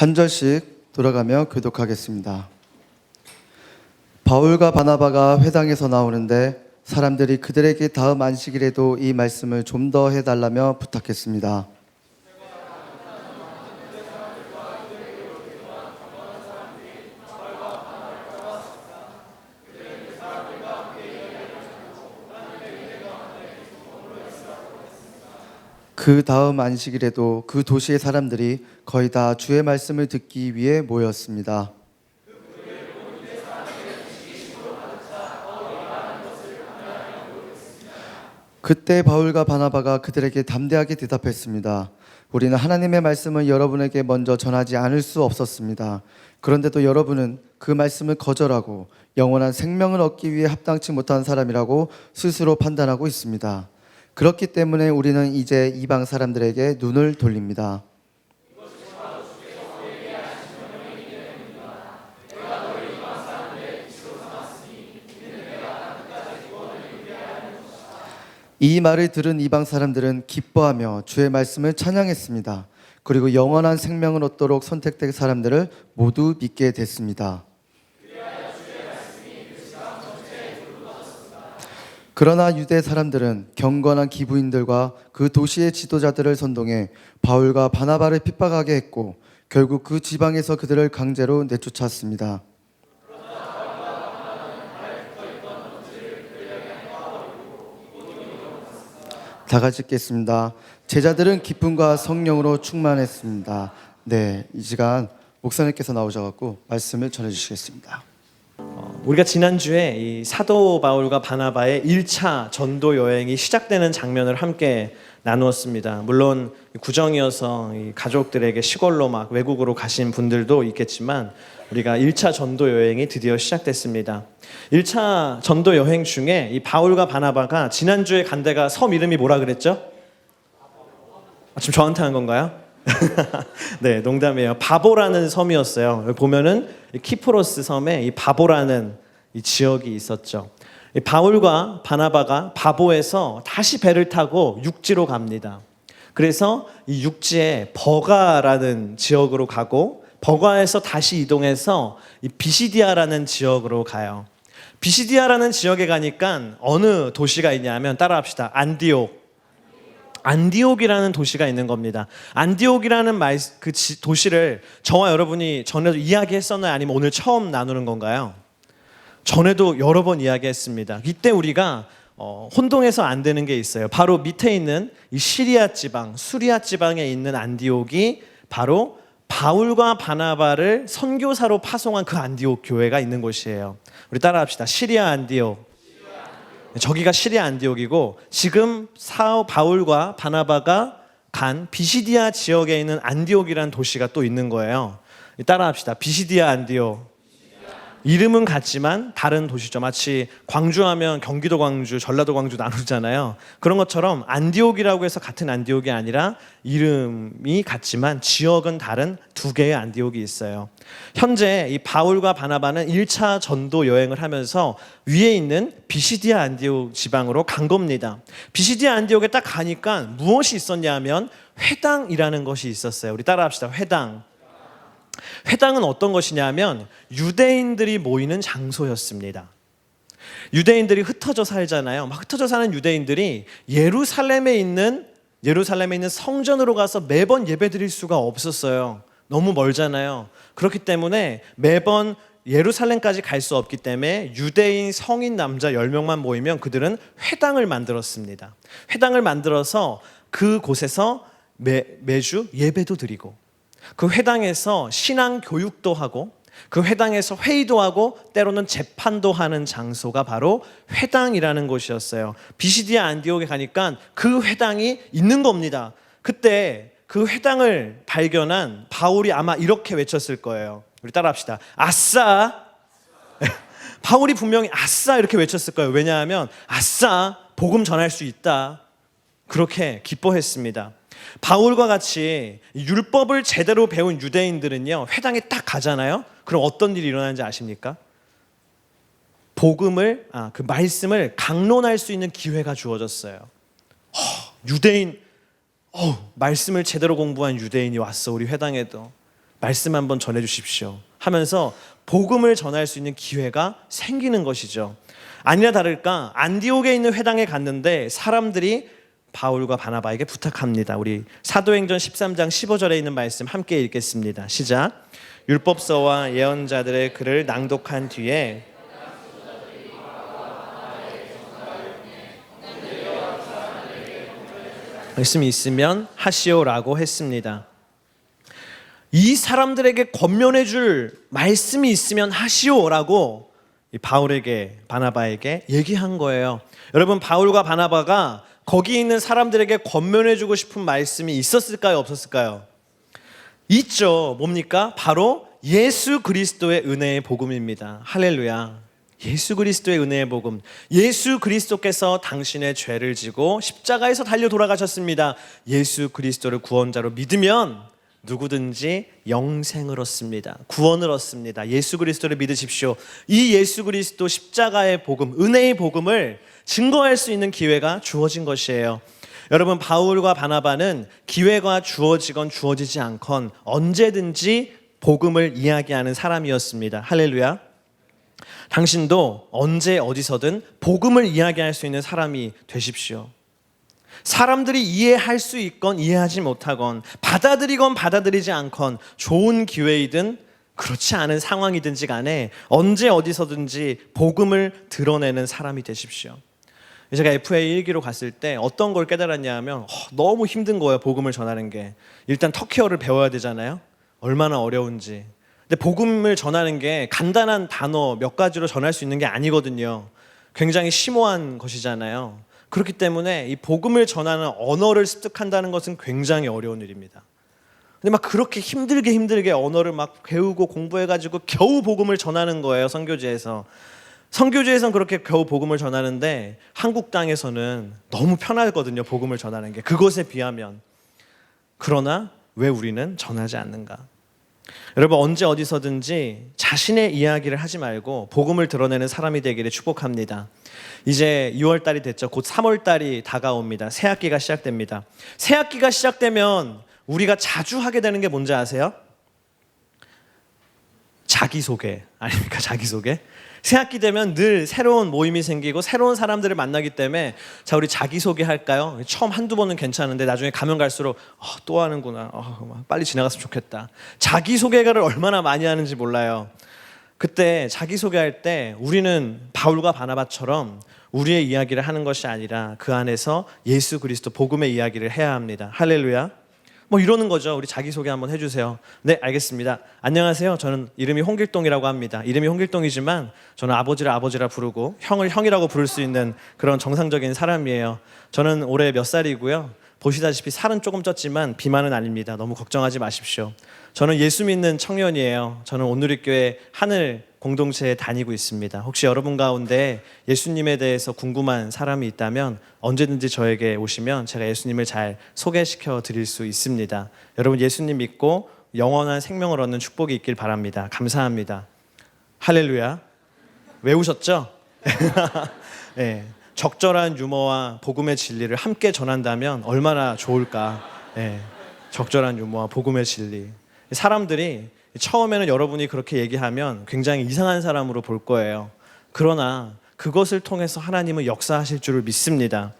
한 절씩 돌아가며 교독하겠습니다. 바울과 바나바가 회당에서 나오는데 사람들이 그들에게 다음 안식일에도 이 말씀을 좀 더 해달라며 부탁했습니다. 그 다음 안식일에도 그 도시의 사람들이 거의 다 주의 말씀을 듣기 위해 모였습니다. 그때 바울과 바나바가 그들에게 담대하게 대답했습니다. 우리는 하나님의 말씀을 여러분에게 먼저 전하지 않을 수 없었습니다. 그런데도 여러분은 그 말씀을 거절하고 영원한 생명을 얻기 위해 합당치 못한 사람이라고 스스로 판단하고 있습니다. 그렇기 때문에 우리는 이제 이방 사람들에게 눈을 돌립니다. 이 말을 들은 이방 사람들은 기뻐하며 주의 말씀을 찬양했습니다. 그리고 영원한 생명을 얻도록 선택된 사람들을 모두 믿게 됐습니다. 그러나 유대 사람들은 경건한 기부인들과 그 도시의 지도자들을 선동해 바울과 바나바를 핍박하게 했고 결국 그 지방에서 그들을 강제로 내쫓았습니다. 다 같이 읽겠습니다. 제자들은 기쁨과 성령으로 충만했습니다. 네, 이 시간 목사님께서 나오셔서 말씀을 전해주시겠습니다. 우리가 지난주에 이 사도 바울과 바나바의 1차 전도 여행이 시작되는 장면을 함께 나누었습니다. 물론 구정이어서 이 가족들에게 시골로 막 외국으로 가신 분들도 있겠지만 우리가 1차 전도 여행이 드디어 시작됐습니다. 1차 전도 여행 중에 이 바울과 바나바가 지난주에 간 데가 섬 이름이 뭐라 그랬죠? 지금 저한테 한 건가요? 네, 농담이에요. 바보라는 섬이었어요. 여기 보면은 키프로스 섬에 이 바보라는 이 지역이 있었죠. 이 바울과 바나바가 바보에서 다시 배를 타고 육지로 갑니다. 그래서 이 육지에 버가라는 지역으로 가고 버가에서 다시 이동해서 이 비시디아라는 지역으로 가요. 비시디아라는 지역에 가니까 어느 도시가 있냐면 따라합시다. 안디옥이라는 도시가 있는 겁니다. 안디옥이라는 그 도시를 저와 여러분이 전에도 이야기했었나요? 아니면 오늘 처음 나누는 건가요? 전에도 여러 번 이야기했습니다. 이때 우리가 혼동해서 안 되는 게 있어요. 바로 밑에 있는 이 시리아 지방, 수리아 지방에 있는 안디옥이 바로 바울과 바나바를 선교사로 파송한 그 안디옥 교회가 있는 곳이에요. 우리 따라합시다. 시리아 안디옥. 저기가 시리아 안디옥이고 지금 바울과 바나바가 간 비시디아 지역에 있는 안디옥이라는 도시가 또 있는 거예요. 따라합시다. 비시디아 안디옥. 이름은 같지만 다른 도시죠. 마치 광주하면 경기도 광주, 전라도 광주 나누잖아요. 그런 것처럼 안디옥이라고 해서 같은 안디옥이 아니라 이름이 같지만 지역은 다른 두 개의 안디옥이 있어요. 현재 이 바울과 바나바는 1차 전도 여행을 하면서 위에 있는 비시디아 안디옥 지방으로 간 겁니다. 비시디아 안디옥에 딱 가니까 무엇이 있었냐면 회당이라는 것이 있었어요. 우리 따라합시다. 회당. 회당은 어떤 것이냐면 유대인들이 모이는 장소였습니다. 유대인들이 흩어져 살잖아요. 막 흩어져 사는 유대인들이 예루살렘에 있는 성전으로 가서 매번 예배드릴 수가 없었어요. 너무 멀잖아요. 그렇기 때문에 매번 예루살렘까지 갈 수 없기 때문에 유대인 성인 남자 10명만 모이면 그들은 회당을 만들었습니다. 회당을 만들어서 그곳에서 매주 예배도 드리고 그 회당에서 신앙 교육도 하고 그 회당에서 회의도 하고 때로는 재판도 하는 장소가 바로 회당이라는 곳이었어요. 비시디아 안디옥에 가니까 그 회당이 있는 겁니다. 그때 그 회당을 발견한 바울이 아마 이렇게 외쳤을 거예요. 우리 따라합시다. 아싸! 바울이 분명히 아싸 이렇게 외쳤을 거예요. 왜냐하면 아싸! 복음 전할 수 있다. 그렇게 기뻐했습니다. 바울과 같이 율법을 제대로 배운 유대인들은요, 회당에 딱 가잖아요. 그럼 어떤 일이 일어나는지 아십니까? 그 말씀을 강론할 수 있는 기회가 주어졌어요. 유대인, 말씀을 제대로 공부한 유대인이 왔어 우리 회당에도. 말씀 한번 전해주십시오 하면서 복음을 전할 수 있는 기회가 생기는 것이죠. 아니나 다를까 안디옥에 있는 회당에 갔는데 사람들이 바울과 바나바에게 부탁합니다. 우리 사도행전 13장 15절에 있는 말씀 함께 읽겠습니다. 시작. 율법서와 예언자들의 글을 낭독한 뒤에 말씀이 있으면 하시오라고 했습니다. 이 사람들에게 권면해 줄 말씀이 있으면 하시오라고 바울에게 바나바에게 얘기한 거예요. 여러분, 바울과 바나바가 거기 있는 사람들에게 권면해 주고 싶은 말씀이 있었을까요? 없었을까요? 있죠. 뭡니까? 바로 예수 그리스도의 은혜의 복음입니다. 할렐루야. 예수 그리스도의 은혜의 복음. 예수 그리스도께서 당신의 죄를 지고 십자가에서 달려 돌아가셨습니다. 예수 그리스도를 구원자로 믿으면 누구든지 영생을 얻습니다. 구원을 얻습니다. 예수 그리스도를 믿으십시오. 이 예수 그리스도 십자가의 복음, 은혜의 복음을 증거할 수 있는 기회가 주어진 것이에요. 여러분, 바울과 바나바는 기회가 주어지건 주어지지 않건 언제든지 복음을 이야기하는 사람이었습니다. 할렐루야. 당신도 언제 어디서든 복음을 이야기할 수 있는 사람이 되십시오. 사람들이 이해할 수 있건 이해하지 못하건 받아들이건 받아들이지 않건 좋은 기회이든 그렇지 않은 상황이든지 간에 언제 어디서든지 복음을 드러내는 사람이 되십시오. 제가 FA 1기로 갔을 때 어떤 걸 깨달았냐 하면 너무 힘든 거예요. 복음을 전하는 게. 일단 터키어를 배워야 되잖아요. 얼마나 어려운지. 근데 복음을 전하는 게 간단한 단어 몇 가지로 전할 수 있는 게 아니거든요. 굉장히 심오한 것이잖아요. 그렇기 때문에 이 복음을 전하는 언어를 습득한다는 것은 굉장히 어려운 일입니다. 근데 막 그렇게 힘들게 언어를 막 배우고 공부해가지고 겨우 복음을 전하는 거예요. 선교지에서는 그렇게 겨우 복음을 전하는데 한국 땅에서는 너무 편하거든요. 복음을 전하는 게 그것에 비하면. 그러나 왜 우리는 전하지 않는가? 여러분, 언제 어디서든지 자신의 이야기를 하지 말고 복음을 드러내는 사람이 되기를 축복합니다. 이제 2월달이 됐죠. 곧 3월달이 다가옵니다. 새학기가 시작됩니다. 새학기가 시작되면 우리가 자주 하게 되는 게 뭔지 아세요? 자기소개 아닙니까? 자기소개. 새학기 되면 늘 새로운 모임이 생기고 새로운 사람들을 만나기 때문에 자, 우리 자기소개 할까요? 처음 한두 번은 괜찮은데 나중에 가면 갈수록 또 하는구나. 빨리 지나갔으면 좋겠다. 자기소개를 얼마나 많이 하는지 몰라요. 그때 자기소개할 때 우리는 바울과 바나바처럼 우리의 이야기를 하는 것이 아니라 그 안에서 예수 그리스도 복음의 이야기를 해야 합니다. 할렐루야. 이러는 거죠. 우리 자기소개 한번 해주세요. 네, 알겠습니다. 안녕하세요. 저는 이름이 홍길동이라고 합니다. 이름이 홍길동이지만 저는 아버지를 아버지라 부르고 형을 형이라고 부를 수 있는 그런 정상적인 사람이에요. 저는 올해 몇 살이고요. 보시다시피 살은 조금 쪘지만 비만은 아닙니다. 너무 걱정하지 마십시오. 저는 예수 믿는 청년이에요. 저는 온누리교회 하늘 공동체에 다니고 있습니다. 혹시 여러분 가운데 예수님에 대해서 궁금한 사람이 있다면 언제든지 저에게 오시면 제가 예수님을 잘 소개시켜 드릴 수 있습니다. 여러분, 예수님 믿고 영원한 생명을 얻는 축복이 있길 바랍니다. 감사합니다. 할렐루야. 외우셨죠? 네. 적절한 유머와 복음의 진리를 함께 전한다면 얼마나 좋을까. 네. 적절한 유머와 복음의 진리. 사람들이 처음에는 여러분이 그렇게 얘기하면 굉장히 이상한 사람으로 볼 거예요. 그러나 그것을 통해서 하나님은 역사하실 줄을 믿습니다.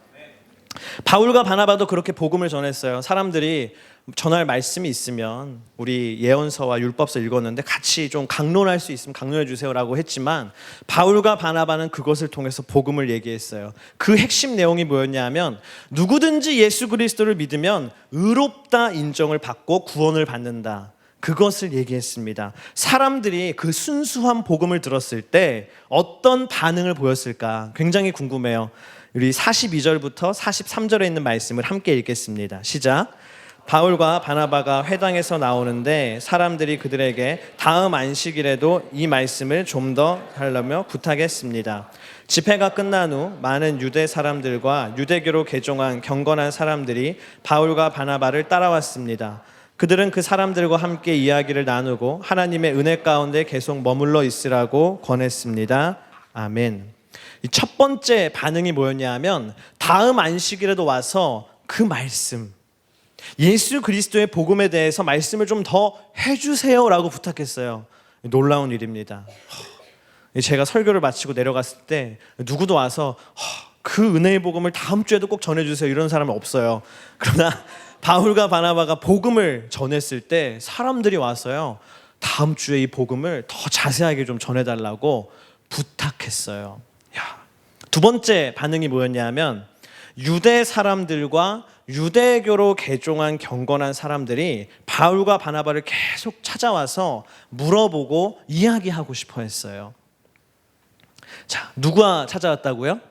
바울과 바나바도 그렇게 복음을 전했어요. 사람들이 전할 말씀이 있으면 우리 예언서와 율법서 읽었는데 같이 좀 강론할 수 있으면 강론해 주세요라고 했지만 바울과 바나바는 그것을 통해서 복음을 얘기했어요. 그 핵심 내용이 뭐였냐면 누구든지 예수 그리스도를 믿으면 의롭다 인정을 받고 구원을 받는다. 그것을 얘기했습니다. 사람들이 그 순수한 복음을 들었을 때 어떤 반응을 보였을까 굉장히 궁금해요. 우리 42절부터 43절에 있는 말씀을 함께 읽겠습니다. 시작. 바울과 바나바가 회당에서 나오는데 사람들이 그들에게 다음 안식일에도 이 말씀을 좀 더 하려며 부탁했습니다. 집회가 끝난 후 많은 유대 사람들과 유대교로 개종한 경건한 사람들이 바울과 바나바를 따라왔습니다. 그들은 그 사람들과 함께 이야기를 나누고 하나님의 은혜 가운데 계속 머물러 있으라고 권했습니다. 아멘. 이 첫 번째 반응이 뭐였냐 하면 다음 안식일에도 와서 그 말씀, 예수 그리스도의 복음에 대해서 말씀을 좀 더 해주세요라고 부탁했어요. 놀라운 일입니다. 제가 설교를 마치고 내려갔을 때 누구도 와서 그 은혜의 복음을 다음 주에도 꼭 전해주세요 이런 사람은 없어요. 그러나 바울과 바나바가 복음을 전했을 때 사람들이 와서요, 다음 주에 이 복음을 더 자세하게 좀 전해달라고 부탁했어요. 두 번째 반응이 뭐였냐면, 유대 사람들과 유대교로 개종한 경건한 사람들이 바울과 바나바를 계속 찾아와서 물어보고 이야기하고 싶어 했어요. 자, 누가 찾아왔다고요?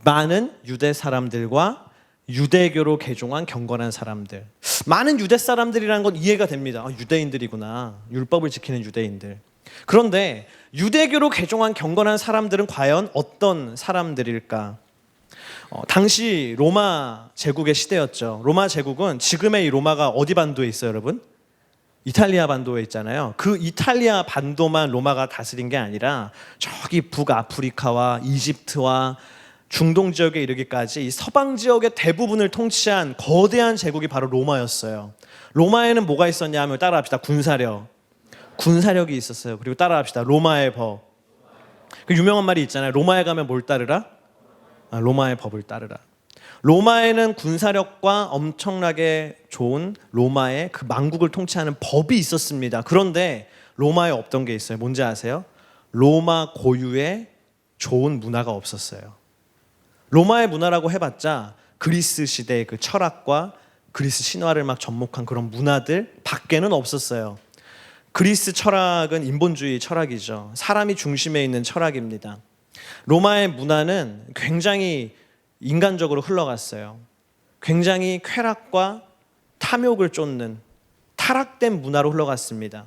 많은 유대 사람들과 유대교로 개종한 경건한 사람들. 많은 유대 사람들이라는 건 이해가 됩니다. 유대인들이구나. 율법을 지키는 유대인들. 그런데 유대교로 개종한 경건한 사람들은 과연 어떤 사람들일까? 당시 로마 제국의 시대였죠. 로마 제국은 지금의 이 로마가 어디 반도에 있어요, 여러분? 이탈리아 반도에 있잖아요. 그 이탈리아 반도만 로마가 다스린 게 아니라 저기 북아프리카와 이집트와 중동 지역에 이르기까지 이 서방 지역의 대부분을 통치한 거대한 제국이 바로 로마였어요. 로마에는 뭐가 있었냐 하면 따라합시다. 군사력이 있었어요. 그리고 따라합시다. 로마의 법. 그 유명한 말이 있잖아요. 로마에 가면 뭘 따르라? 로마의 법을 따르라. 로마에는 군사력과 엄청나게 좋은 로마의 그 만국을 통치하는 법이 있었습니다. 그런데 로마에 없던 게 있어요. 뭔지 아세요? 로마 고유의 좋은 문화가 없었어요. 로마의 문화라고 해봤자 그리스 시대의 그 철학과 그리스 신화를 막 접목한 그런 문화들 밖에는 없었어요. 그리스 철학은 인본주의 철학이죠. 사람이 중심에 있는 철학입니다. 로마의 문화는 굉장히 인간적으로 흘러갔어요. 굉장히 쾌락과 탐욕을 쫓는 타락된 문화로 흘러갔습니다.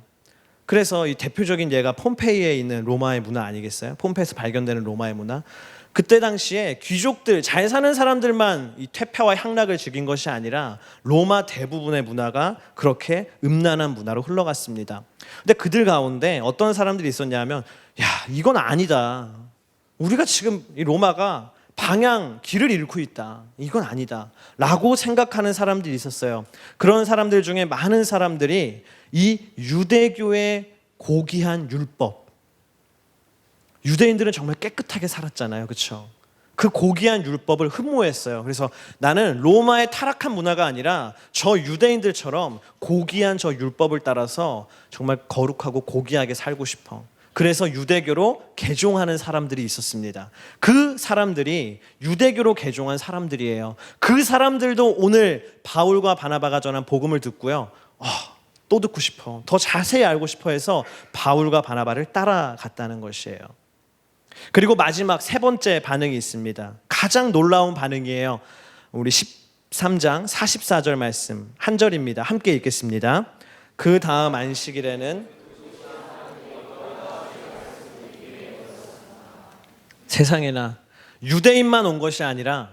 그래서 이 대표적인 예가 폼페이에 있는 로마의 문화 아니겠어요? 폼페이에서 발견되는 로마의 문화. 그때 당시에 귀족들, 잘 사는 사람들만 이 퇴폐와 향락을 즐긴 것이 아니라 로마 대부분의 문화가 그렇게 음란한 문화로 흘러갔습니다. 근데 그들 가운데 어떤 사람들이 있었냐면, 이건 아니다. 우리가 지금 이 로마가 길을 잃고 있다. 이건 아니다. 라고 생각하는 사람들이 있었어요. 그런 사람들 중에 많은 사람들이 이 유대교의 고귀한 율법, 유대인들은 정말 깨끗하게 살았잖아요. 그렇죠? 그 고귀한 율법을 흠모했어요. 그래서 나는 로마의 타락한 문화가 아니라 저 유대인들처럼 고귀한 저 율법을 따라서 정말 거룩하고 고귀하게 살고 싶어. 그래서 유대교로 개종하는 사람들이 있었습니다. 그 사람들이 유대교로 개종한 사람들이에요. 그 사람들도 오늘 바울과 바나바가 전한 복음을 듣고요, 또 듣고 싶어, 더 자세히 알고 싶어 해서 바울과 바나바를 따라갔다는 것이에요. 그리고 마지막 세 번째 반응이 있습니다. 가장 놀라운 반응이에요. 우리 13장 44절 말씀 한 절입니다. 함께 읽겠습니다. 그 다음 안식일에는 세상에나 유대인만 온 것이 아니라,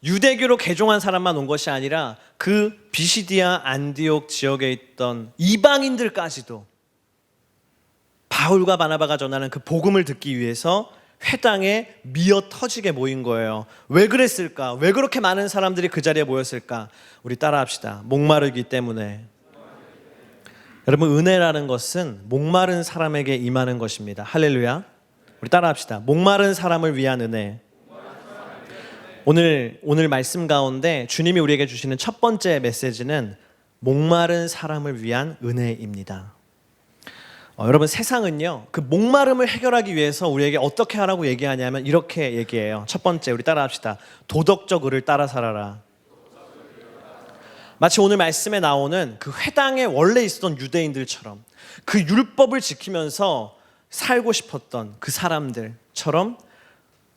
유대교로 개종한 사람만 온 것이 아니라 그 비시디아 안디옥 지역에 있던 이방인들까지도 바울과 바나바가 전하는 그 복음을 듣기 위해서 회당에 미어 터지게 모인 거예요. 왜 그랬을까? 왜 그렇게 많은 사람들이 그 자리에 모였을까? 우리 따라합시다. 목마르기 때문에. 여러분, 은혜라는 것은 목마른 사람에게 임하는 것입니다. 할렐루야. 우리 따라합시다. 목마른 사람을 위한 은혜. 오늘 말씀 가운데 주님이 우리에게 주시는 첫 번째 메시지는 목마른 사람을 위한 은혜입니다. 여러분, 세상은요, 그 목마름을 해결하기 위해서 우리에게 어떻게 하라고 얘기하냐면 이렇게 얘기해요. 첫 번째, 우리 따라합시다. 도덕적 의를 따라 살아라. 마치 오늘 말씀에 나오는 그 회당에 원래 있었던 유대인들처럼 그 율법을 지키면서 살고 싶었던 그 사람들처럼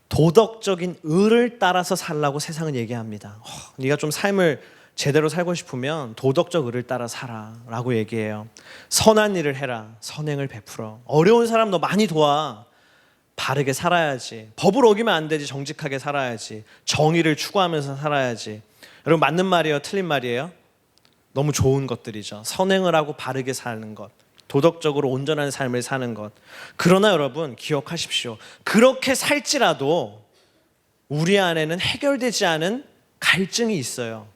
도덕적인 의를 따라서 살라고 세상은 얘기합니다. 네가 좀 삶을 제대로 살고 싶으면 도덕적 의를 따라 살아 라고 얘기해요. 선한 일을 해라. 선행을 베풀어. 어려운 사람 너 많이 도와. 바르게 살아야지. 법을 어기면 안 되지. 정직하게 살아야지. 정의를 추구하면서 살아야지. 여러분, 맞는 말이에요? 틀린 말이에요? 너무 좋은 것들이죠. 선행을 하고 바르게 사는 것, 도덕적으로 온전한 삶을 사는 것. 그러나 여러분, 기억하십시오. 그렇게 살지라도 우리 안에는 해결되지 않은 갈증이 있어요.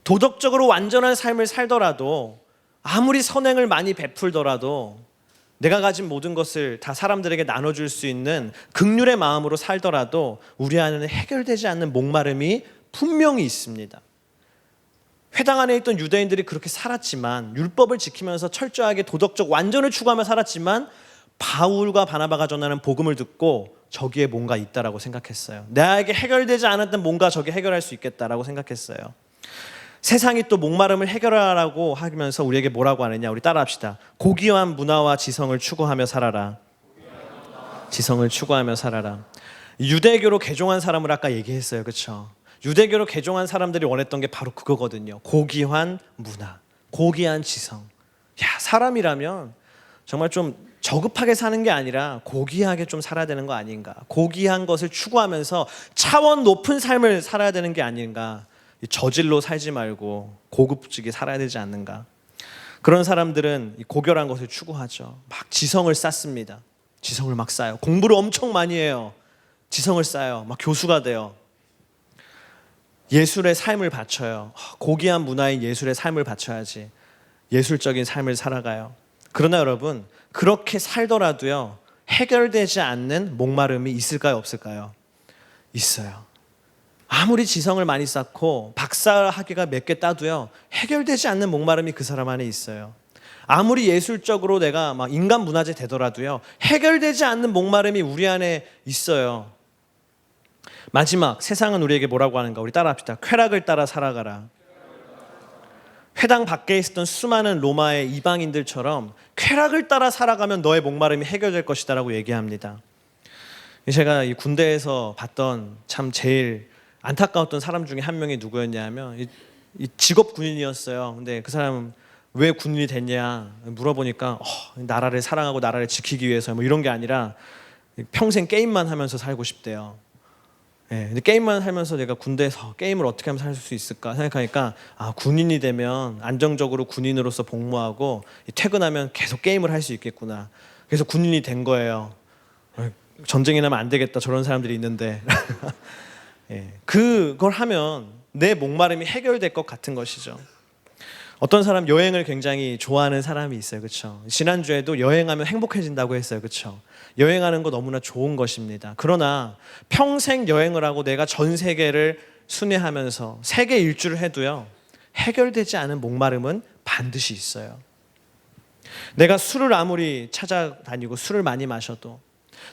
도덕적으로 완전한 삶을 살더라도, 아무리 선행을 많이 베풀더라도, 내가 가진 모든 것을 다 사람들에게 나눠줄 수 있는 긍휼의 마음으로 살더라도 우리 안에는 해결되지 않는 목마름이 분명히 있습니다. 회당 안에 있던 유대인들이 그렇게 살았지만, 율법을 지키면서 철저하게 도덕적 완전을 추구하며 살았지만, 바울과 바나바가 전하는 복음을 듣고 저기에 뭔가 있다라고 생각했어요. 나에게 해결되지 않았던 뭔가 저기 해결할 수 있겠다라고 생각했어요. 세상이 또 목마름을 해결하라고 하면서 우리에게 뭐라고 하느냐? 우리 따라합시다. 고귀한 문화와 지성을 추구하며 살아라. 지성을 추구하며 살아라. 유대교로 개종한 사람을 아까 얘기했어요. 그렇죠? 유대교로 개종한 사람들이 원했던 게 바로 그거거든요. 고귀한 문화, 고귀한 지성. 야, 사람이라면 정말 좀 저급하게 사는 게 아니라 고귀하게 좀 살아야 되는 거 아닌가? 고귀한 것을 추구하면서 차원 높은 삶을 살아야 되는 게 아닌가? 저질로 살지 말고 고급지게 살아야 되지 않는가? 그런 사람들은 고결한 것을 추구하죠. 막 지성을 쌓습니다. 지성을 막 쌓아요. 공부를 엄청 많이 해요. 지성을 쌓아요. 막 교수가 돼요. 예술의 삶을 바쳐요. 고귀한 문화인 예술의 삶을 바쳐야지. 예술적인 삶을 살아가요. 그러나 여러분, 그렇게 살더라도요, 해결되지 않는 목마름이 있을까요, 없을까요? 있어요. 아무리 지성을 많이 쌓고 박사 학위가 몇 개 따도요, 해결되지 않는 목마름이 그 사람 안에 있어요. 아무리 예술적으로 내가 막 인간 문화재 되더라도요, 해결되지 않는 목마름이 우리 안에 있어요. 마지막, 세상은 우리에게 뭐라고 하는가? 우리 따라합시다. 쾌락을 따라 살아가라. 회당 밖에 있었던 수많은 로마의 이방인들처럼 쾌락을 따라 살아가면 너의 목마름이 해결될 것이다라고 얘기합니다. 제가 이 군대에서 봤던 참 제일 안타까웠던 사람 중에 한 명이 누구였냐면, 이 직업 군인이었어요. 근데 그 사람은 왜 군인이 됐냐 물어보니까 나라를 사랑하고 나라를 지키기 위해서 뭐 이런 게 아니라 평생 게임만 하면서 살고 싶대요. 예, 근데 게임만 하면서 내가 군대에서 게임을 어떻게 하면 살 수 있을까 생각하니까, 군인이 되면 안정적으로 군인으로서 복무하고 퇴근하면 계속 게임을 할 수 있겠구나. 그래서 군인이 된 거예요. 전쟁이 나면 안 되겠다, 저런 사람들이 있는데. 예, 그걸 하면 내 목마름이 해결될 것 같은 것이죠. 어떤 사람 여행을 굉장히 좋아하는 사람이 있어요. 그렇죠? 지난주에도 여행하면 행복해진다고 했어요. 그렇죠? 여행하는 거 너무나 좋은 것입니다. 그러나 평생 여행을 하고 내가 전 세계를 순회하면서 세계 일주를 해도요, 해결되지 않은 목마름은 반드시 있어요. 내가 술을 아무리 찾아다니고 술을 많이 마셔도,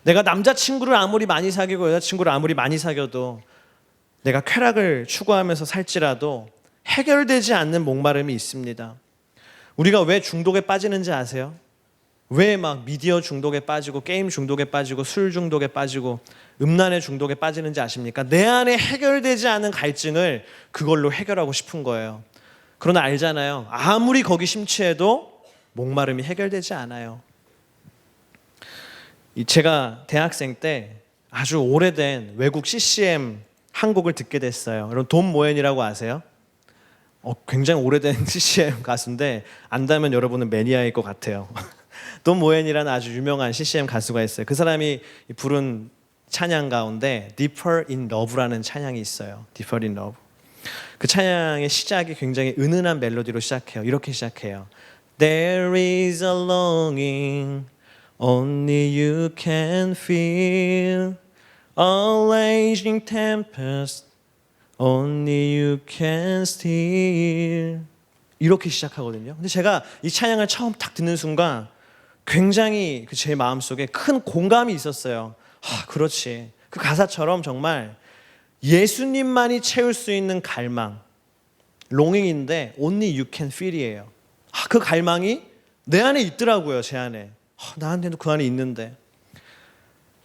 내가 남자친구를 아무리 많이 사귀고 여자친구를 아무리 많이 사귀어도, 내가 쾌락을 추구하면서 살지라도 해결되지 않는 목마름이 있습니다. 우리가 왜 중독에 빠지는지 아세요? 왜 막 미디어 중독에 빠지고 게임 중독에 빠지고 술 중독에 빠지고 음란의 중독에 빠지는지 아십니까? 내 안에 해결되지 않은 갈증을 그걸로 해결하고 싶은 거예요. 그러나 알잖아요. 아무리 거기 심취해도 목마름이 해결되지 않아요. 제가 대학생 때 아주 오래된 외국 CCM 한 곡을 듣게 됐어요. 여러분 돈 모엔이라고 아세요? 굉장히 오래된 CCM 가수인데 안다면 여러분은 매니아일 것 같아요. 돈 모엔이라는 아주 유명한 CCM 가수가 있어요. 그 사람이 부른 찬양 가운데 Deeper in Love라는 찬양이 있어요. Deeper in Love. 그 찬양의 시작이 굉장히 은은한 멜로디로 시작해요. 이렇게 시작해요. There is a longing only you can feel, a raging tempest only you can still. 이렇게 시작하거든요. 근데 제가 이 찬양을 처음 딱 듣는 순간 굉장히 제 마음속에 큰 공감이 있었어요. 그렇지. 그 가사처럼 정말 예수님만이 채울 수 있는 갈망, longing인데 only you can feel이에요. 그 갈망이 내 안에 있더라고요. 제 안에. 나한테도 그 안에 있는데.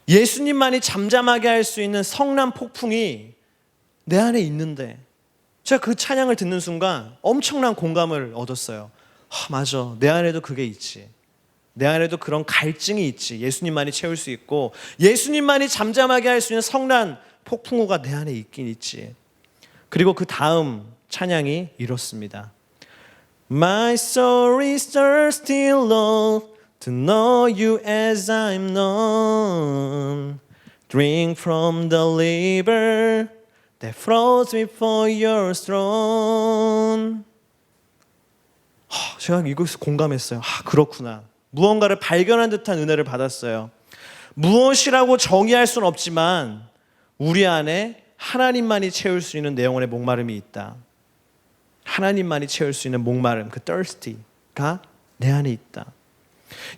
예수님만이 잠잠하게 할 수 있는 성난 폭풍이 내 안에 있는데, 제가 그 찬양을 듣는 순간 엄청난 공감을 얻었어요. 맞아. 내 안에도 그게 있지. 내 안에도 그런 갈증이 있지. 예수님만이 채울 수 있고 예수님만이 잠잠하게 할 수 있는 성난 폭풍우가 내 안에 있긴 있지. 그리고 그 다음 찬양이 이렇습니다. My soul is thirsty, Lord, to know you as I'm known. Drink from the river that flows before your throne. 제가 이것을 공감했어요. 그렇구나. 무언가를 발견한 듯한 은혜를 받았어요. 무엇이라고 정의할 수는 없지만 우리 안에 하나님만이 채울 수 있는 내 영혼의 목마름이 있다. 하나님만이 채울 수 있는 목마름, 그 thirsty가 내 안에 있다.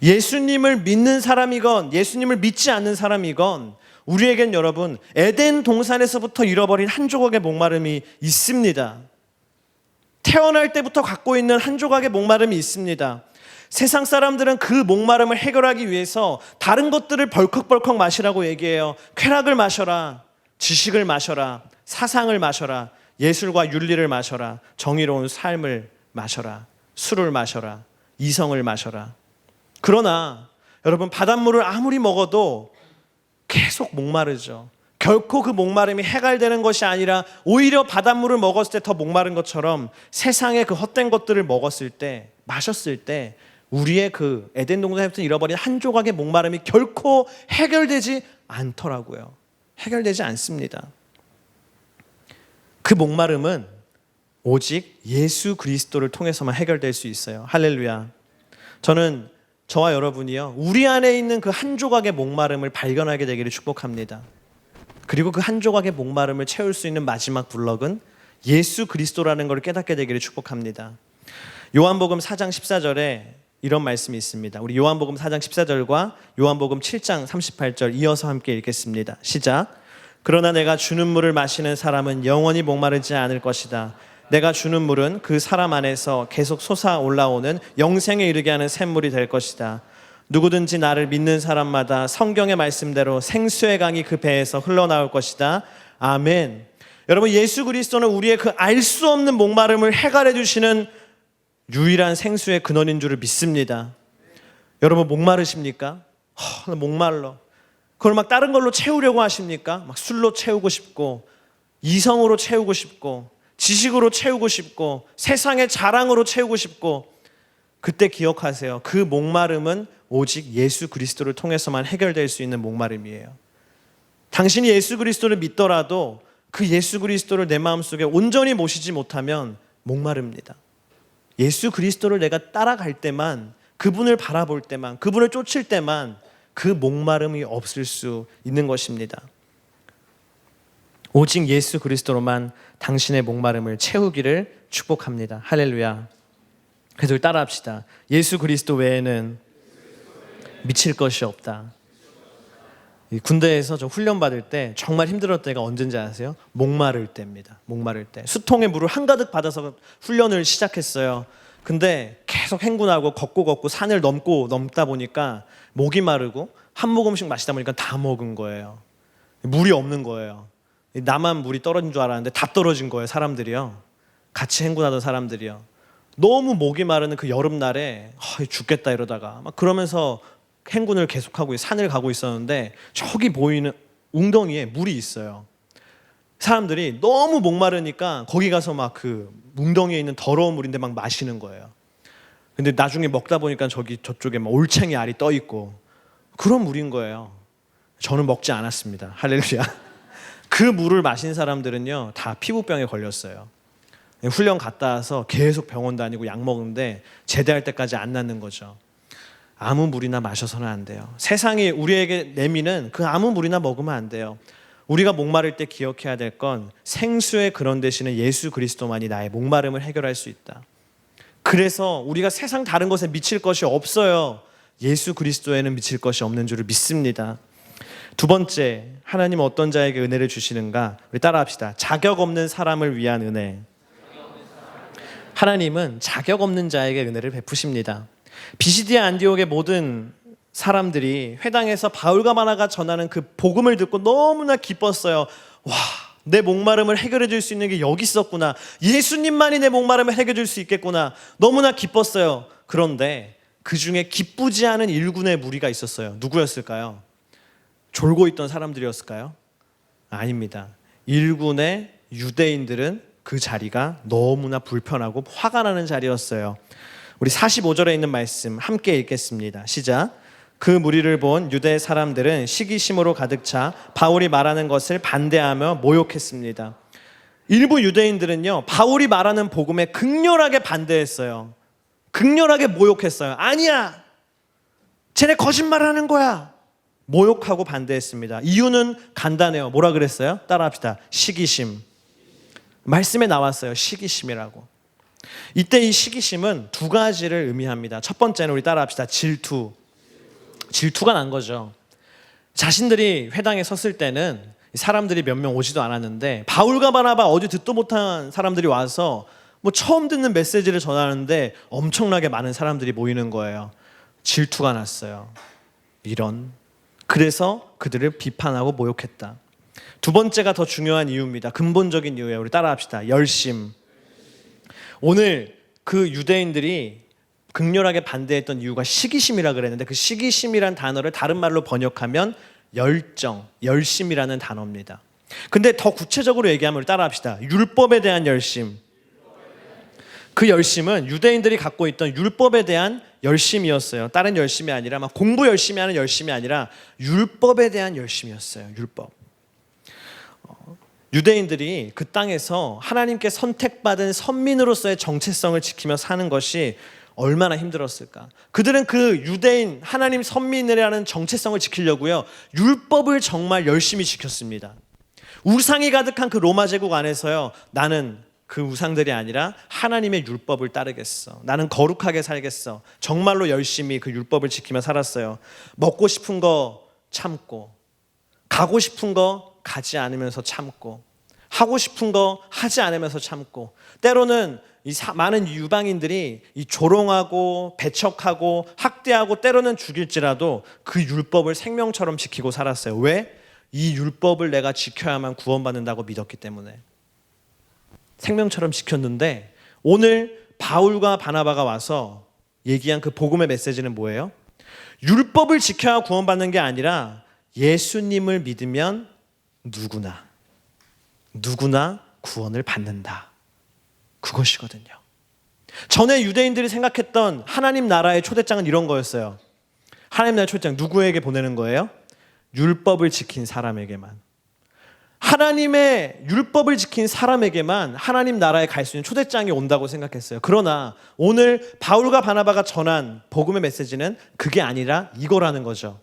예수님을 믿는 사람이건 예수님을 믿지 않는 사람이건 우리에겐 여러분 에덴 동산에서부터 잃어버린 한 조각의 목마름이 있습니다. 태어날 때부터 갖고 있는 한 조각의 목마름이 있습니다. 세상 사람들은 그 목마름을 해결하기 위해서 다른 것들을 벌컥벌컥 마시라고 얘기해요. 쾌락을 마셔라, 지식을 마셔라, 사상을 마셔라, 예술과 윤리를 마셔라, 정의로운 삶을 마셔라, 술을 마셔라, 이성을 마셔라. 그러나 여러분 바닷물을 아무리 먹어도 계속 목마르죠. 결코 그 목마름이 해결되는 것이 아니라 오히려 바닷물을 먹었을 때 더 목마른 것처럼 세상의 그 헛된 것들을 먹었을 때, 마셨을 때 우리의 그 에덴 동산에서 잃어버린 한 조각의 목마름이 결코 해결되지 않더라고요. 해결되지 않습니다. 그 목마름은 오직 예수 그리스도를 통해서만 해결될 수 있어요. 할렐루야. 저는 저와 여러분이요, 우리 안에 있는 그 한 조각의 목마름을 발견하게 되기를 축복합니다. 그리고 그 한 조각의 목마름을 채울 수 있는 마지막 블럭은 예수 그리스도라는 걸 깨닫게 되기를 축복합니다. 요한복음 4장 14절에 이런 말씀이 있습니다. 우리 요한복음 4장 14절과 요한복음 7장 38절 이어서 함께 읽겠습니다. 시작. 그러나 내가 주는 물을 마시는 사람은 영원히 목마르지 않을 것이다. 내가 주는 물은 그 사람 안에서 계속 솟아올라오는 영생에 이르게 하는 샘물이 될 것이다. 누구든지 나를 믿는 사람마다 성경의 말씀대로 생수의 강이 그 배에서 흘러나올 것이다. 아멘. 여러분, 예수 그리스도는 우리의 그 알 수 없는 목마름을 해결해 주시는 유일한 생수의 근원인 줄을 믿습니다. 여러분 목마르십니까? 나 목말라. 그걸 막 다른 걸로 채우려고 하십니까? 막 술로 채우고 싶고, 이성으로 채우고 싶고, 지식으로 채우고 싶고, 세상의 자랑으로 채우고 싶고, 그때 기억하세요. 그 목마름은 오직 예수 그리스도를 통해서만 해결될 수 있는 목마름이에요. 당신이 예수 그리스도를 믿더라도 그 예수 그리스도를 내 마음속에 온전히 모시지 못하면 목마릅니다. 예수 그리스도를 내가 따라갈 때만, 그분을 바라볼 때만, 그분을 쫓을 때만 그 목마름이 없을 수 있는 것입니다. 오직 예수 그리스도로만 당신의 목마름을 채우기를 축복합니다. 할렐루야. 그래서 따라합시다. 예수 그리스도 외에는 미칠 것이 없다. 군대에서 저 훈련 받을 때 정말 힘들었던 때가 언제인지 아세요? 목마를 때입니다. 목마를 때. 수통에 물을 한가득 받아서 훈련을 시작했어요. 근데 계속 행군하고 걷고 산을 넘다 보니까 목이 마르고 한 모금씩 마시다 보니까 다 먹은 거예요. 물이 없는 거예요. 나만 물이 떨어진 줄 알았는데 다 떨어진 거예요. 사람들이요. 같이 행군하던 사람들이요. 너무 목이 마르는 그 여름날에 죽겠다 이러다가 막 그러면서 행군을 계속하고 산을 가고 있었는데 저기 보이는 웅덩이에 물이 있어요. 사람들이 너무 목마르니까 거기 가서 막 그 웅덩이에 있는 더러운 물인데 막 마시는 거예요. 근데 나중에 먹다 보니까 저쪽에 막 올챙이 알이 떠 있고 그런 물인 거예요. 저는 먹지 않았습니다. 할렐루야. 그 물을 마신 사람들은요 다 피부병에 걸렸어요. 훈련 갔다 와서 계속 병원 다니고 약 먹는데 제대할 때까지 안 낫는 거죠. 아무 물이나 마셔서는 안 돼요. 세상이 우리에게 내미는 그 아무 물이나 먹으면 안 돼요. 우리가 목마를 때 기억해야 될 건 생수의 근원 되시는 예수 그리스도만이 나의 목마름을 해결할 수 있다. 그래서 우리가 세상 다른 것에 미칠 것이 없어요. 예수 그리스도에는 미칠 것이 없는 줄을 믿습니다. 두 번째, 하나님은 어떤 자에게 은혜를 주시는가? 우리 따라합시다. 자격 없는 사람을 위한 은혜. 하나님은 자격 없는 자에게 은혜를 베푸십니다. 비시디아 안디옥의 모든 사람들이 회당에서 바울과 바나가 전하는 그 복음을 듣고 너무나 기뻤어요. 와, 내 목마름을 해결해 줄 수 있는 게 여기 있었구나. 예수님만이 내 목마름을 해결해 줄 수 있겠구나. 너무나 기뻤어요. 그런데 그 중에 기쁘지 않은 일군의 무리가 있었어요. 누구였을까요? 졸고 있던 사람들이었을까요? 아닙니다. 일군의 유대인들은 그 자리가 너무나 불편하고 화가 나는 자리였어요. 우리 45절에 있는 말씀 함께 읽겠습니다. 시작. 그 무리를 본 유대 사람들은 시기심으로 가득 차 바울이 말하는 것을 반대하며 모욕했습니다. 일부 유대인들은요, 바울이 말하는 복음에 극렬하게 반대했어요. 극렬하게 모욕했어요. 아니야, 쟤네 거짓말하는 거야. 모욕하고 반대했습니다. 이유는 간단해요. 뭐라 그랬어요? 따라합시다. 시기심. 말씀에 나왔어요. 시기심이라고. 이때 이 시기심은 두 가지를 의미합니다. 첫 번째는 우리 따라합시다. 질투. 질투가 난 거죠. 자신들이 회당에 섰을 때는 사람들이 몇 명 오지도 않았는데 바울과 바나바 어디 듣도 못한 사람들이 와서 뭐 처음 듣는 메시지를 전하는데 엄청나게 많은 사람들이 모이는 거예요. 질투가 났어요. 이런. 그래서 그들을 비판하고 모욕했다. 두 번째가 더 중요한 이유입니다. 근본적인 이유예요. 우리 따라합시다. 열심. 오늘 그 유대인들이 극렬하게 반대했던 이유가 시기심이라 그랬는데 그 시기심이란 단어를 다른 말로 번역하면 열정, 열심이라는 단어입니다. 근데 더 구체적으로 얘기하면 우리 따라합시다. 율법에 대한 열심. 그 열심은 유대인들이 갖고 있던 율법에 대한 열심이었어요. 다른 열심이 아니라 막 공부 열심히 하는 열심이 아니라 율법에 대한 열심이었어요. 율법. 유대인들이 그 땅에서 하나님께 선택받은 선민으로서의 정체성을 지키며 사는 것이 얼마나 힘들었을까. 그들은 그 유대인 하나님 선민이라는 정체성을 지키려고요, 율법을 정말 열심히 지켰습니다. 우상이 가득한 그 로마 제국 안에서요, 나는 그 우상들이 아니라 하나님의 율법을 따르겠어. 나는 거룩하게 살겠어. 정말로 열심히 그 율법을 지키며 살았어요. 먹고 싶은 거 참고, 가고 싶은 거 가지 않으면서 참고, 하고 싶은 거 하지 않으면서 참고, 때로는 이 많은 유방인들이 이 조롱하고 배척하고 학대하고 때로는 죽일지라도 그 율법을 생명처럼 지키고 살았어요. 왜? 이 율법을 내가 지켜야만 구원받는다고 믿었기 때문에 생명처럼 지켰는데, 오늘 바울과 바나바가 와서 얘기한 그 복음의 메시지는 뭐예요? 율법을 지켜야 구원받는 게 아니라 예수님을 믿으면 누구나 구원을 받는다. 그것이거든요. 전에 유대인들이 생각했던 하나님 나라의 초대장은 이런 거였어요. 하나님 나라의 초대장 누구에게 보내는 거예요? 율법을 지킨 사람에게만. 하나님의 율법을 지킨 사람에게만 하나님 나라에 갈 수 있는 초대장이 온다고 생각했어요. 그러나 오늘 바울과 바나바가 전한 복음의 메시지는 그게 아니라 이거라는 거죠.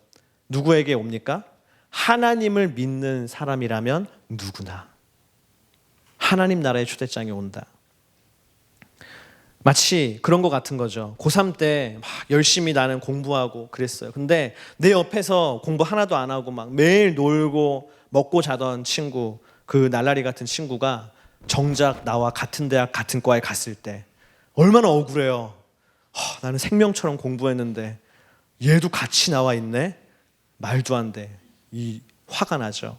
누구에게 옵니까? 하나님을 믿는 사람이라면 누구나 하나님 나라의 초대장이 온다. 마치 그런 것 같은 거죠. 고3 때 막 열심히 나는 공부하고 그랬어요. 근데 내 옆에서 공부 하나도 안 하고 막 매일 놀고 먹고 자던 친구, 그 날라리 같은 친구가 정작 나와 같은 대학 같은 과에 갔을 때 얼마나 억울해요. 나는 생명처럼 공부했는데 얘도 같이 나와 있네? 말도 안 돼. 이 화가 나죠.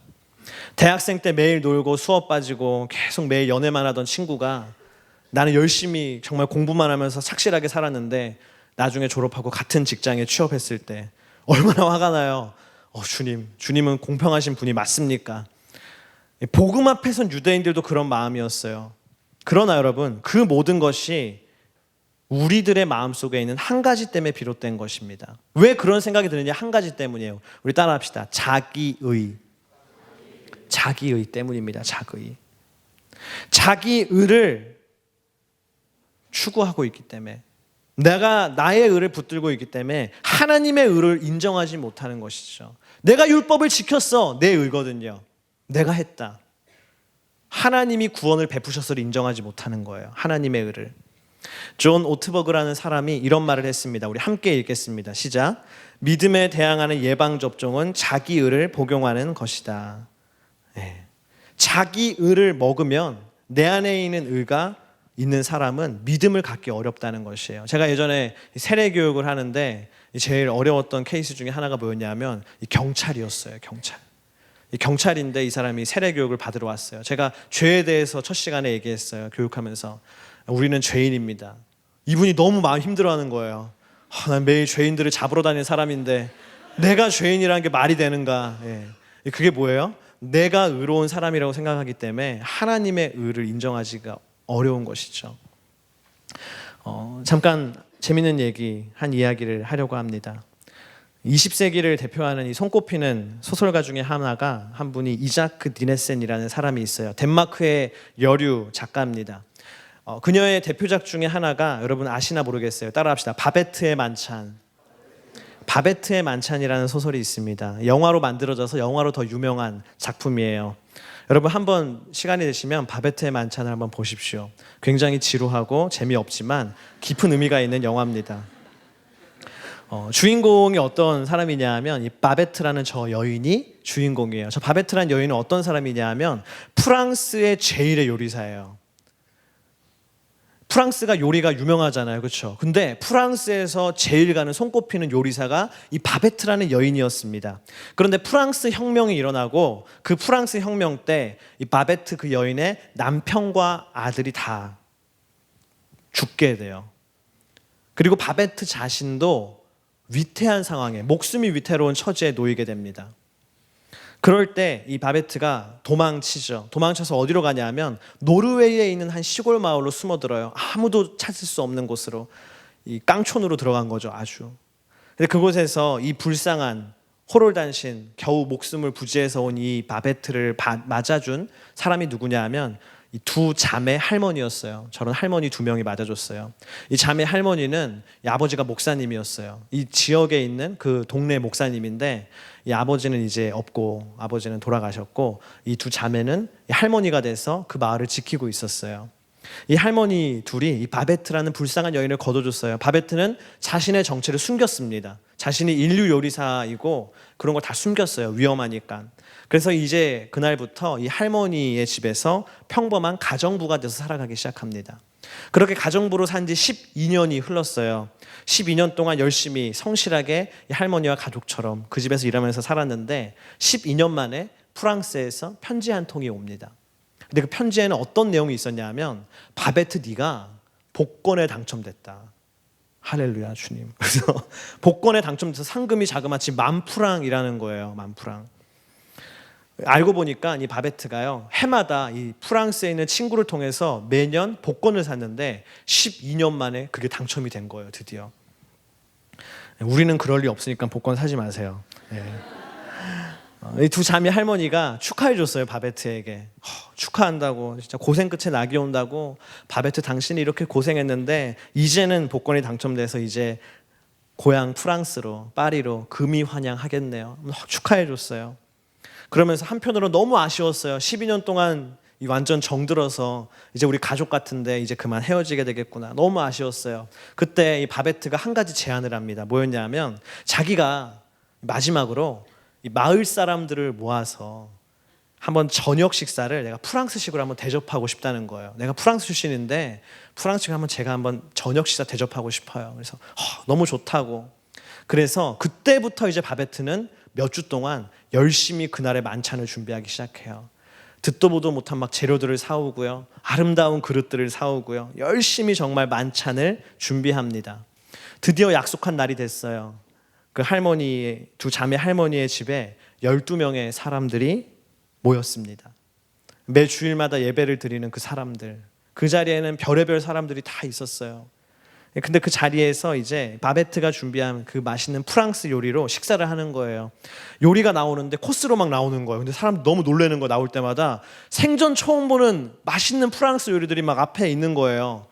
대학생 때 매일 놀고 수업 빠지고 계속 매일 연애만 하던 친구가 나는 열심히 정말 공부만 하면서 착실하게 살았는데 나중에 졸업하고 같은 직장에 취업했을 때 얼마나 화가 나요. 주님은 공평하신 분이 맞습니까? 복음 앞에선 유대인들도 그런 마음이었어요. 그러나 여러분, 그 모든 것이 우리들의 마음속에 있는 한 가지 때문에 비롯된 것입니다. 왜 그런 생각이 드느냐? 한 가지 때문이에요. 우리 따라합시다. 자기의 때문입니다. 자기의를 추구하고 있기 때문에, 내가 나의 의를 붙들고 있기 때문에 하나님의 의를 인정하지 못하는 것이죠. 내가 율법을 지켰어. 내 의거든요. 내가 했다. 하나님이 구원을 베푸셔서를 인정하지 못하는 거예요. 하나님의 의를. 존 오트버그라는 사람이 이런 말을 했습니다. 우리 함께 읽겠습니다. 시작. 믿음에 대항하는 예방접종은 자기 의를 복용하는 것이다. 네. 자기 의를 먹으면 내 안에 있는 의가 있는 사람은 믿음을 갖기 어렵다는 것이에요. 제가 예전에 세례 교육을 하는데 제일 어려웠던 케이스 중에 하나가 뭐였냐면 경찰이었어요. 경찰인데 이 사람이 세례 교육을 받으러 왔어요. 제가 죄에 대해서 첫 시간에 얘기했어요. 교육하면서 우리는 죄인입니다. 이분이 너무 마음 힘들어하는 거예요. 난 매일 죄인들을 잡으러 다니는 사람인데 내가 죄인이라는 게 말이 되는가. 그게 뭐예요? 내가 의로운 사람이라고 생각하기 때문에 하나님의 의를 인정하기가 어려운 것이죠. 잠깐 재밌는 한 이야기를 하려고 합니다. 20세기를 대표하는 이 손꼽히는 소설가 중에 하나가 한 분이 이자크 디네센이라는 사람이 있어요. 덴마크의 여류 작가입니다. 그녀의 대표작 중에 하나가 여러분 아시나 모르겠어요. 따라합시다. 바베트의 만찬. 바베트의 만찬이라는 소설이 있습니다. 영화로 만들어져서 영화로 더 유명한 작품이에요. 여러분 한번 시간이 되시면 바베트의 만찬을 한번 보십시오. 굉장히 지루하고 재미없지만 깊은 의미가 있는 영화입니다. 주인공이 어떤 사람이냐 하면 이 바베트라는 저 여인이 주인공이에요. 저 바베트라는 여인은 어떤 사람이냐 하면 프랑스의 제일의 요리사예요. 프랑스가 요리가 유명하잖아요. 그렇죠? 근데 프랑스에서 제일 가는 손꼽히는 요리사가 이 바베트라는 여인이었습니다. 그런데 프랑스 혁명이 일어나고 그 프랑스 혁명 때 이 바베트 그 여인의 남편과 아들이 다 죽게 돼요. 그리고 바베트 자신도 위태한 상황에 목숨이 위태로운 처지에 놓이게 됩니다. 그럴 때 이 바베트가 도망치죠. 도망쳐서 어디로 가냐 하면 노르웨이에 있는 한 시골 마을로 숨어들어요. 아무도 찾을 수 없는 곳으로 이 깡촌으로 들어간 거죠. 아주. 근데 그곳에서 이 불쌍한 호롤단신 겨우 목숨을 부지해서 온 이 바베트를 맞아준 사람이 누구냐 하면 이 두 자매 할머니였어요. 저런 할머니 두 명이 맞아줬어요. 이 자매 할머니는 이 아버지가 목사님이었어요. 이 지역에 있는 그 동네 목사님인데 이 아버지는 이제 없고 아버지는 돌아가셨고 이 두 자매는 이 할머니가 돼서 그 마을을 지키고 있었어요. 이 할머니 둘이 이 바베트라는 불쌍한 여인을 거둬줬어요. 바베트는 자신의 정체를 숨겼습니다. 자신이 인류 요리사이고 그런 걸 다 숨겼어요. 위험하니까. 그래서 이제 그날부터 이 할머니의 집에서 평범한 가정부가 돼서 살아가기 시작합니다. 그렇게 가정부로 산 지 12년이 흘렀어요. 12년 동안 열심히 성실하게 이 할머니와 가족처럼 그 집에서 일하면서 살았는데 12년 만에 프랑스에서 편지 한 통이 옵니다. 근데 그 편지에는 어떤 내용이 있었냐 하면 바베트 네가 복권에 당첨됐다. 할렐루야 주님. 그래서 복권에 당첨돼서 상금이 자그마치 10,000프랑이라는 거예요. 10,000프랑. 알고 보니까 이 바베트가요 해마다 이 프랑스에 있는 친구를 통해서 매년 복권을 샀는데 12년 만에 그게 당첨이 된 거예요. 드디어. 우리는 그럴 리 없으니까 복권 사지 마세요. 이 두 자매 할머니가 축하해 줬어요. 바베트에게. 축하한다고 진짜 고생 끝에 낙이 온다고. 바베트 당신이 이렇게 고생했는데 이제는 복권이 당첨돼서 이제 고향 프랑스로 파리로 금이 환영하겠네요. 축하해 줬어요. 그러면서 한편으로 너무 아쉬웠어요. 12년 동안 완전 정들어서 이제 우리 가족 같은데 이제 그만 헤어지게 되겠구나. 너무 아쉬웠어요. 그때 이 바베트가 한 가지 제안을 합니다. 뭐였냐면 자기가 마지막으로 이 마을 사람들을 모아서 한번 저녁 식사를 내가 프랑스식으로 한번 대접하고 싶다는 거예요. 내가 프랑스 출신인데 프랑스식 한번 제가 한번 저녁 식사 대접하고 싶어요. 그래서 너무 좋다고. 그래서 그때부터 이제 바베트는 몇 주 동안 열심히 그날의 만찬을 준비하기 시작해요. 듣도 보도 못한 막 재료들을 사오고요. 아름다운 그릇들을 사오고요. 열심히 정말 만찬을 준비합니다. 드디어 약속한 날이 됐어요. 그 할머니, 두 자매 할머니의 집에 12명의 사람들이 모였습니다. 매 주일마다 예배를 드리는 그 사람들. 그 자리에는 별의별 사람들이 다 있었어요. 근데 그 자리에서 이제 바베트가 준비한 그 맛있는 프랑스 요리로 식사를 하는 거예요. 요리가 나오는데 코스로 막 나오는 거예요. 근데 사람 너무 놀라는 거 나올 때마다 생전 처음 보는 맛있는 프랑스 요리들이 막 앞에 있는 거예요.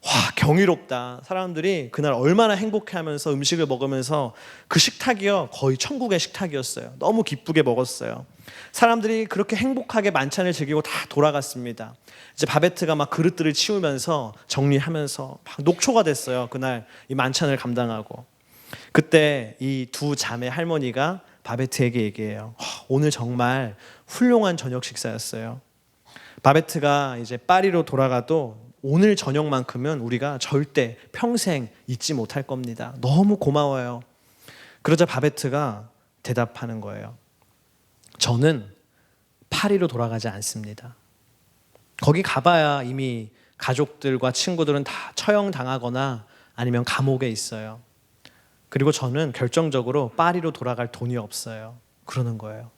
와, 경이롭다. 사람들이 그날 얼마나 행복해하면서 음식을 먹으면서 그 식탁이요 거의 천국의 식탁이었어요. 너무 기쁘게 먹었어요. 사람들이 그렇게 행복하게 만찬을 즐기고 다 돌아갔습니다. 이제 바베트가 막 그릇들을 치우면서 정리하면서 막 녹초가 됐어요. 그날 이 만찬을 감당하고. 그때 이 두 자매 할머니가 바베트에게 얘기해요. 오늘 정말 훌륭한 저녁 식사였어요. 바베트가 이제 파리로 돌아가도 오늘 저녁만큼은 우리가 절대 평생 잊지 못할 겁니다. 너무 고마워요. 그러자 바베트가 대답하는 거예요. 저는 파리로 돌아가지 않습니다. 거기 가봐야 이미 가족들과 친구들은 다 처형당하거나 아니면 감옥에 있어요. 그리고 저는 결정적으로 파리로 돌아갈 돈이 없어요. 그러는 거예요.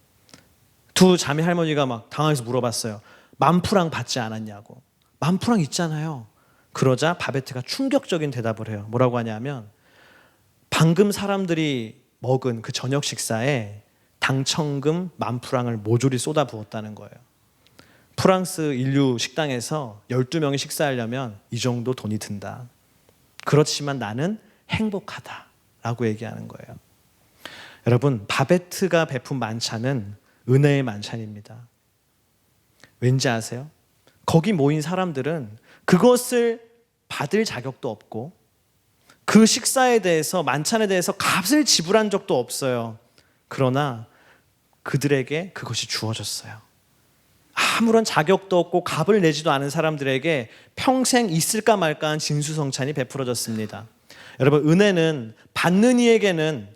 두 자매 할머니가 막 당황해서 물어봤어요. 10,000프랑 받지 않았냐고. 10,000프랑 있잖아요. 그러자 바베트가 충격적인 대답을 해요. 뭐라고 하냐면 방금 사람들이 먹은 그 저녁 식사에 당첨금 10,000프랑을 모조리 쏟아부었다는 거예요. 프랑스 인류 식당에서 12명이 식사하려면 이 정도 돈이 든다. 그렇지만 나는 행복하다라고 얘기하는 거예요. 여러분, 바베트가 베푼 만찬은 은혜의 만찬입니다. 왠지 아세요? 거기 모인 사람들은 그것을 받을 자격도 없고 그 식사에 대해서, 만찬에 대해서 값을 지불한 적도 없어요. 그러나 그들에게 그것이 주어졌어요. 아무런 자격도 없고 값을 내지도 않은 사람들에게 평생 있을까 말까한 진수성찬이 베풀어졌습니다. 여러분, 은혜는 받는 이에게는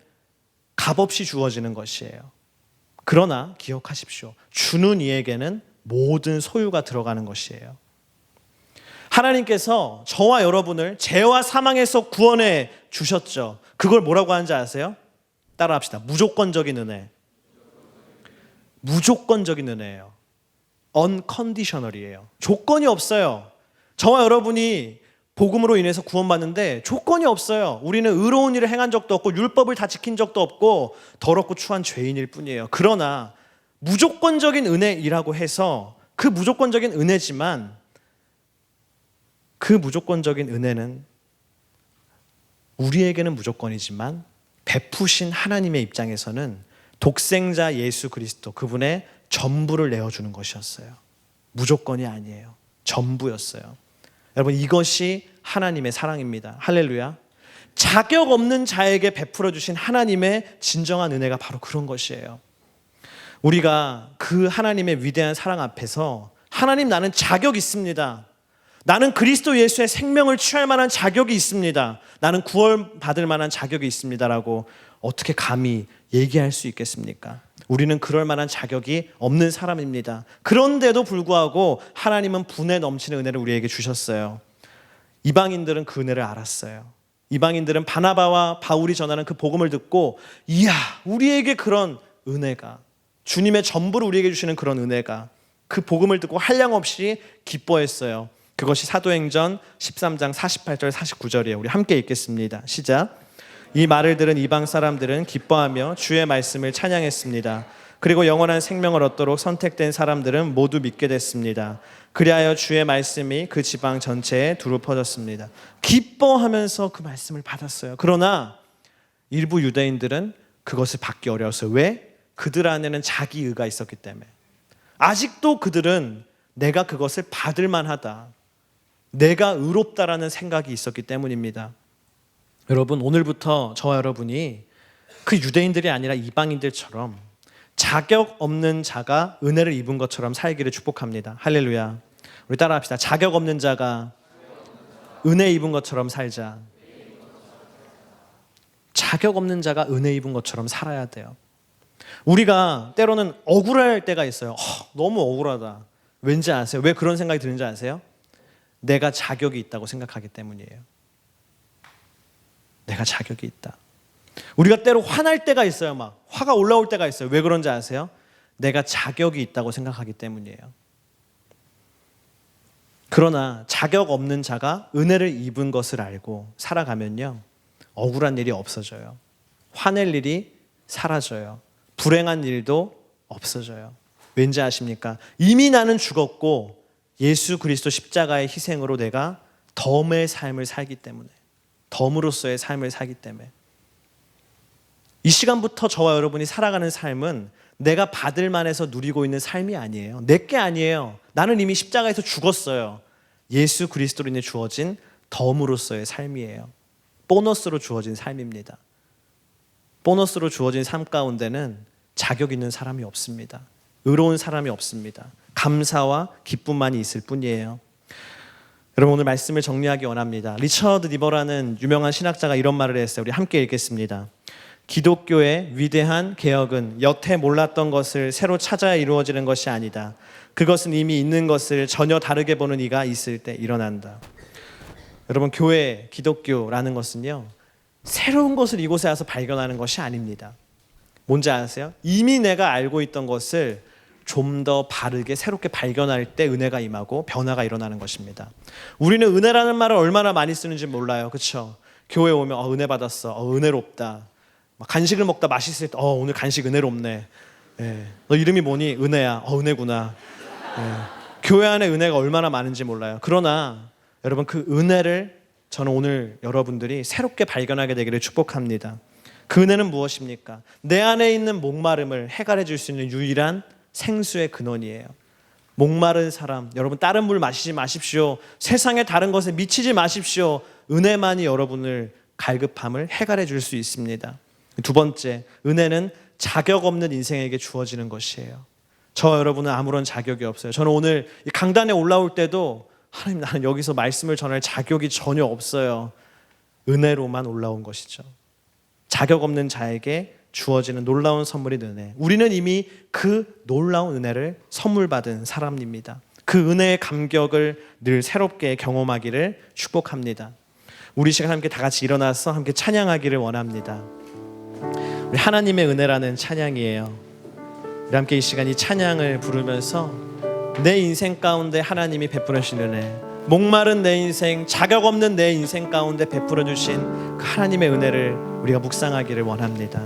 값없이 주어지는 것이에요. 그러나 기억하십시오. 주는 이에게는 모든 소유가 들어가는 것이에요. 하나님께서 저와 여러분을 죄와 사망에서 구원해 주셨죠. 그걸 뭐라고 하는지 아세요? 따라합시다. 무조건적인 은혜. 무조건적인 은혜예요. unconditional이에요. 조건이 없어요. 저와 여러분이 복음으로 인해서 구원받는데 조건이 없어요. 우리는 의로운 일을 행한 적도 없고 율법을 다 지킨 적도 없고 더럽고 추한 죄인일 뿐이에요. 그러나 무조건적인 은혜이라고 해서 그 무조건적인 은혜지만 그 무조건적인 은혜는 우리에게는 무조건이지만 베푸신 하나님의 입장에서는 독생자 예수 그리스도, 그분의 전부를 내어주는 것이었어요. 무조건이 아니에요. 전부였어요. 여러분, 이것이 하나님의 사랑입니다. 할렐루야. 자격 없는 자에게 베풀어 주신 하나님의 진정한 은혜가 바로 그런 것이에요. 우리가 그 하나님의 위대한 사랑 앞에서 하나님, 나는 자격 있습니다. 나는 그리스도 예수의 생명을 취할 만한 자격이 있습니다. 나는 구원받을 만한 자격이 있습니다라고 어떻게 감히 얘기할 수 있겠습니까? 우리는 그럴 만한 자격이 없는 사람입니다. 그런데도 불구하고 하나님은 분에 넘치는 은혜를 우리에게 주셨어요. 이방인들은 그 은혜를 알았어요. 이방인들은 바나바와 바울이 전하는 그 복음을 듣고, 이야, 우리에게 그런 은혜가, 주님의 전부를 우리에게 주시는 그런 은혜가, 그 복음을 듣고 한량없이 기뻐했어요. 그것이 사도행전 13장 48절 49절이에요. 우리 함께 읽겠습니다. 시작. 이 말을 들은 이방 사람들은 기뻐하며 주의 말씀을 찬양했습니다. 그리고 영원한 생명을 얻도록 선택된 사람들은 모두 믿게 됐습니다. 그리하여 주의 말씀이 그 지방 전체에 두루 퍼졌습니다. 기뻐하면서 그 말씀을 받았어요. 그러나 일부 유대인들은 그것을 받기 어려웠어요. 왜? 그들 안에는 자기 의가 있었기 때문에. 아직도 그들은 내가 그것을 받을 만하다, 내가 의롭다라는 생각이 있었기 때문입니다. 여러분, 오늘부터 저와 여러분이 그 유대인들이 아니라 이방인들처럼 자격 없는 자가 은혜를 입은 것처럼 살기를 축복합니다. 할렐루야. 우리 따라합시다. 자격 없는 자가 은혜 입은 것처럼 살자. 자격 없는 자가 은혜 입은 것처럼 살아야 돼요. 우리가 때로는 억울할 때가 있어요. 너무 억울하다. 왠지 아세요? 왜 그런 생각이 드는지 아세요? 내가 자격이 있다고 생각하기 때문이에요. 내가 자격이 있다. 우리가 때로 화날 때가 있어요. 막 화가 올라올 때가 있어요. 왜 그런지 아세요? 내가 자격이 있다고 생각하기 때문이에요. 그러나 자격 없는 자가 은혜를 입은 것을 알고 살아가면요, 억울한 일이 없어져요. 화낼 일이 사라져요. 불행한 일도 없어져요. 왠지 아십니까? 이미 나는 죽었고 예수 그리스도 십자가의 희생으로 내가 덤의 삶을 살기 때문에, 덤으로서의 삶을 살기 때문에, 이 시간부터 저와 여러분이 살아가는 삶은 내가 받을 만해서 누리고 있는 삶이 아니에요. 내게 아니에요. 나는 이미 십자가에서 죽었어요. 예수 그리스도로 인해 주어진 덤으로서의 삶이에요. 보너스로 주어진 삶입니다. 보너스로 주어진 삶 가운데는 자격 있는 사람이 없습니다. 의로운 사람이 없습니다. 감사와 기쁨만이 있을 뿐이에요. 여러분, 오늘 말씀을 정리하기 원합니다. 리처드 니버라는 유명한 신학자가 이런 말을 했어요. 우리 함께 읽겠습니다. 기독교의 위대한 개혁은 여태 몰랐던 것을 새로 찾아야 이루어지는 것이 아니다. 그것은 이미 있는 것을 전혀 다르게 보는 이가 있을 때 일어난다. 여러분, 교회, 기독교라는 것은요, 새로운 것을 이곳에 와서 발견하는 것이 아닙니다. 뭔지 아세요? 이미 내가 알고 있던 것을 좀 더 바르게 새롭게 발견할 때 은혜가 임하고 변화가 일어나는 것입니다. 우리는 은혜라는 말을 얼마나 많이 쓰는지 몰라요. 그렇죠? 교회 오면 은혜 받았어, 은혜롭다, 막 간식을 먹다 맛있을 때 오늘 간식 은혜롭네. 예. 너 이름이 뭐니? 은혜야. 은혜구나. 예. 교회 안에 은혜가 얼마나 많은지 몰라요. 그러나 여러분 그 은혜를 저는 오늘 여러분들이 새롭게 발견하게 되기를 축복합니다. 그 은혜는 무엇입니까? 내 안에 있는 목마름을 해결해 줄 수 있는 유일한 생수의 근원이에요. 목마른 사람, 여러분 다른 물 마시지 마십시오. 세상의 다른 것에 미치지 마십시오. 은혜만이 여러분을 갈급함을 해결해 줄 수 있습니다. 두 번째, 은혜는 자격 없는 인생에게 주어지는 것이에요. 저 여러분은 아무런 자격이 없어요. 저는 오늘 이 강단에 올라올 때도 하나님, 나는 여기서 말씀을 전할 자격이 전혀 없어요. 은혜로만 올라온 것이죠. 자격 없는 자에게 주어지는 놀라운 선물이 은혜. 우리는 이미 그 놀라운 은혜를 선물 받은 사람입니다. 그 은혜의 감격을 늘 새롭게 경험하기를 축복합니다. 우리 시간 함께 다 같이 일어나서 함께 찬양하기를 원합니다. 우리 하나님의 은혜라는 찬양이에요. 우리 함께 이 시간 이 찬양을 부르면서 내 인생 가운데 하나님이 베풀어 주신 은혜, 목마른 내 인생, 자격 없는 내 인생 가운데 베풀어 주신 그 하나님의 은혜를 우리가 묵상하기를 원합니다.